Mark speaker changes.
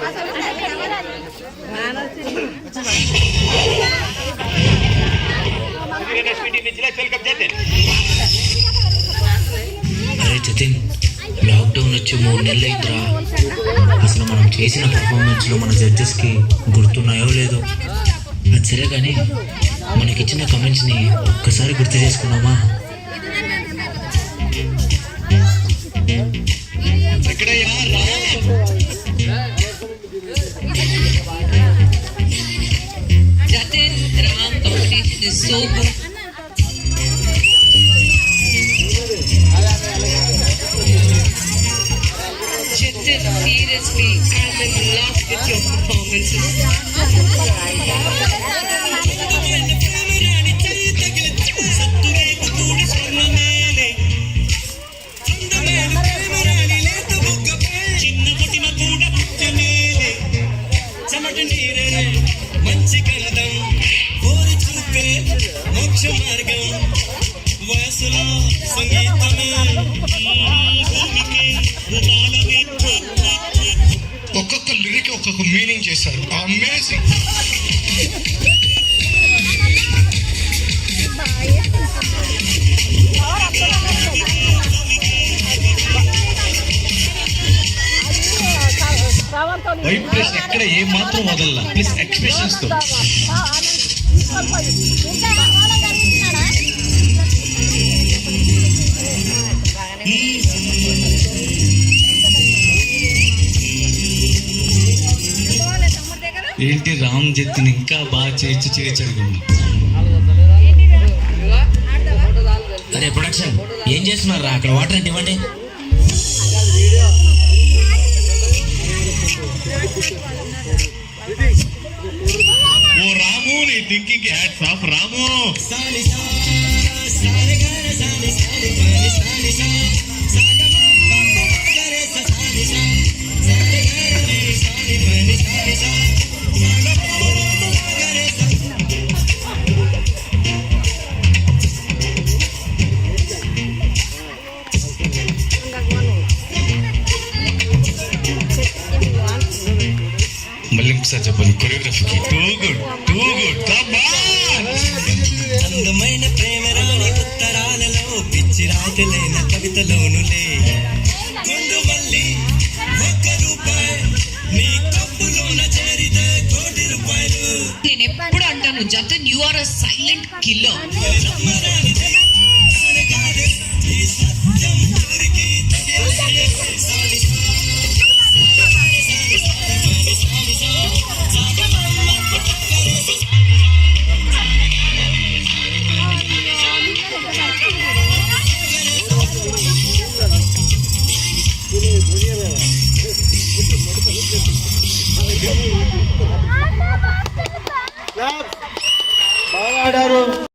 Speaker 1: అరే జతిన్, లాక్డౌన్ వచ్చి 3 నెలలు అయిందిరా. అసలు మనం చేసిన పర్ఫార్మెన్స్లో మన జడ్జెస్కి గుర్తున్నాయో లేదో. అది సరే కానీ మనకిచ్చిన కమెంట్స్ని ఒక్కసారి గుర్తు చేసుకున్నామా?
Speaker 2: Jatin Ram competition is so good. Jatin, seriously, I'm in love with your performances.
Speaker 3: మంచి కలదం కోరి చూపే మోక్ష మార్గం వయసులో సంగీతమే ఒక్కొక్క లిరిక్ ఒక్కొక్క మీనింగ్ చేశారు. అమేజింగ్. వైబ్రేషన్ ఎక్కడ ఏ మాత్రం వదల్లా. ప్లస్ ఎక్స్ప్రెషన్స్ తో ఏంటి రామ్ జతిన్ ఇంకా బాగా చేయొచ్చనుకున్నా.
Speaker 1: అరే ప్రొడక్షన్ ఏం చేస్తున్నారా అక్కడ? వాటర్ అంటే ఇవ్వండి.
Speaker 3: ఓ రాము, నీ థింకింగ్ హ్యాట్స్ ఆఫ్ రాము. మళ్ళీ ఇంకోసారి చెప్పండి కొరియోగ్రఫీకి. Too good, too good. అందమైన ప్రేమ రాని ఉత్తరాలలో పిచ్చి రాతలైన కవితలోనులే గుండు మళ్ళీ 1 రూపాయి నీ కప్పులోన చేరితే 1 కోటి రూపాయలు.
Speaker 2: నేను ఎప్పుడు అంటాను Jatin, you are a silent killer.
Speaker 3: Thank you.